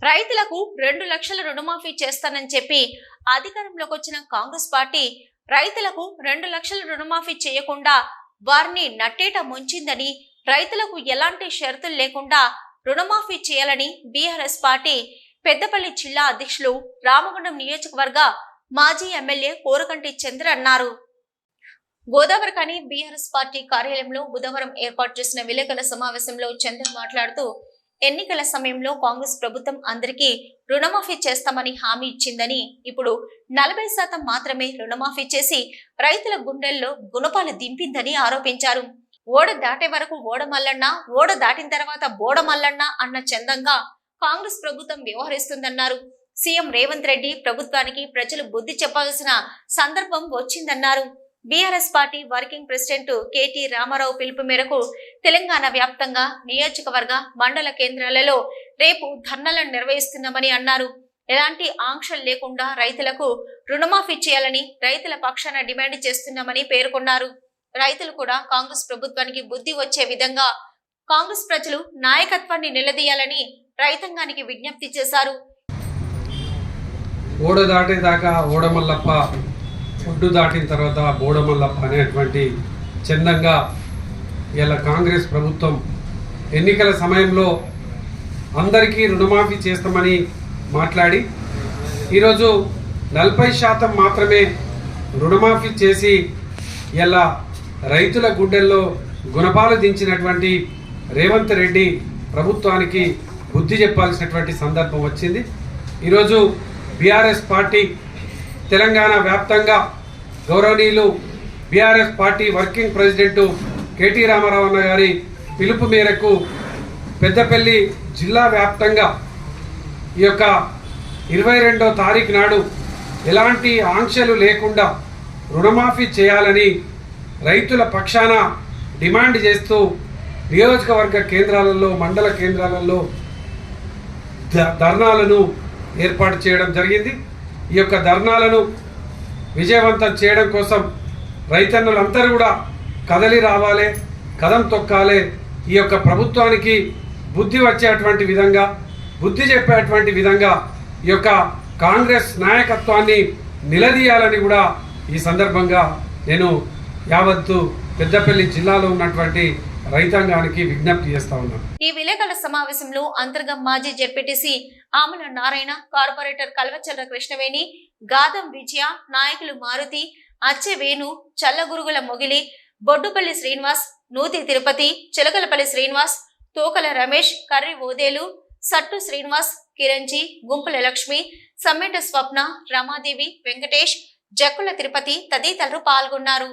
రైతులకు 2 లక్షల రుణమాఫీ చేస్తానని చెప్పి అధికారంలోకి వచ్చిన కాంగ్రెస్ పార్టీ రైతులకు 2 లక్షల రుణమాఫీ చేయకుండా వారిని నట్టేట ముంచిందని, రైతులకు ఎలాంటి షరతులు లేకుండా రుణమాఫీ చేయాలని బీఆర్ఎస్ పార్టీ పెద్దపల్లి జిల్లా అధ్యక్షులు రామగుండం నియోజకవర్గ మాజీ ఎమ్మెల్యే కోరకంటి చంద్ర అన్నారు. గోదావరిఖని బీఆర్ఎస్ పార్టీ కార్యాలయంలో బుధవారం ఏర్పాటు చేసిన విలేకరుల సమావేశంలో చంద్ర మాట్లాడుతూ, ఎన్నికల సమయంలో కాంగ్రెస్ ప్రభుత్వం అందరికీ రుణమాఫీ చేస్తామని హామీ ఇచ్చిందని, ఇప్పుడు 40% మాత్రమే రుణమాఫీ చేసి రైతుల గుండెల్లో గుణపాలు దింపిందని ఆరోపించారు. ఓడ దాటే వరకు ఓడమల్లన్న, ఓడ దాటిన తర్వాత బోడమల్లన్న అన్న చందంగా కాంగ్రెస్ ప్రభుత్వం వ్యవహరిస్తుందన్నారు. సీఎం రేవంత్ రెడ్డి ప్రభుత్వానికి ప్రజలు బుద్ధి చెప్పాల్సిన సందర్భం వచ్చిందన్నారు. BRS party working president KT Rama Rao పిలుపు మేరకు తెలంగాణ వ్యాప్తంగా నియోజకవర్గ మండల కేంద్రాలలో రేపు ధర్నాలను నిర్వహిస్తున్నామని అన్నారు. ఎలాంటి ఆంక్షలు లేకుండా రైతులకు రుణమాఫీ చేయాలని రైతుల పక్షాన డిమాండ్ చేస్తున్నామని పేర్కొన్నారు. రైతులు కూడా కాంగ్రెస్ ప్రభుత్వానికి బుద్ధి వచ్చే విధంగా కాంగ్రెస్ ప్రజలు నాయకత్వాన్ని నిలదీయాలని రైతాంగానికి విజ్ఞప్తి చేశారు. ఓడ దాటేదాకా ఓడమల్లప్ప, ఒడ్డు దాటిన తర్వాత బోడమల్లప్ప అనేటువంటి చందంగా ఇలా కాంగ్రెస్ ప్రభుత్వం ఎన్నికల సమయంలో అందరికీ రుణమాఫీ చేస్తామని మాట్లాడి ఈరోజు 40% మాత్రమే రుణమాఫీ చేసి ఇలా రైతుల గుండెల్లో గుణపాలు దించినటువంటి రేవంత్ రెడ్డి ప్రభుత్వానికి బుద్ధి చెప్పాల్సినటువంటి సందర్భం వచ్చింది. ఈరోజు బీఆర్ఎస్ పార్టీ తెలంగాణ వ్యాప్తంగా గౌరవనీయులు BRS party working president KT Rama Rao అన్న గారి పిలుపు మేరకు పెద్దపల్లి జిల్లా వ్యాప్తంగా ఈ యొక్క 22వ తారీఖు నాడు ఎలాంటి ఆంక్షలు లేకుండా రుణమాఫీ చేయాలని రైతుల పక్షాన డిమాండ్ చేస్తూ నియోజకవర్గ కేంద్రాలలో, మండల కేంద్రాలలో ధర్నాలను ఏర్పాటు చేయడం జరిగింది. ఈ యొక్క ధర్నాలను విజయవంతం చేయడం కోసం రైతన్నులందరూ కూడా కదలి రావాలి, కదం తొక్కాలి. ఈ యొక్క ప్రభుత్వానికి బుద్ధి వచ్చేటువంటి విధంగా, బుద్ధి చెప్పేటువంటి విధంగా ఈ యొక్క కాంగ్రెస్ నాయకత్వాన్ని నిలదీయాలని కూడా ఈ సందర్భంగా నేను యావత్తు పెద్దపల్లి జిల్లాలో ఉన్నటువంటి రైతాంగానికి విజ్ఞప్తి చేస్తా ఉన్నాను. ఈ విలేకరుల సమావేశంలో అంతర్గం మాజీ జెడ్పీటీసీ ఆమల నారాయణ, కార్పొరేటర్ కల్వచర్ల కృష్ణవేణి, గాదం విజయ, నాయకులు మారుతి, అచ్చే వేణు, చల్లగురుగుల మొగిలి, బొడ్డుపల్లి శ్రీనివాస్, నూతి తిరుపతి, చిలకలపల్లి శ్రీనివాస్, తోకల రమేష్, కర్రి ఓదేలు, సట్టు శ్రీనివాస్, కిరంజి, గుంపుల లక్ష్మి, సమ్మెట స్వప్న, రమాదేవి, వెంకటేష్, జక్కుల తిరుపతి తదితరులు పాల్గొన్నారు.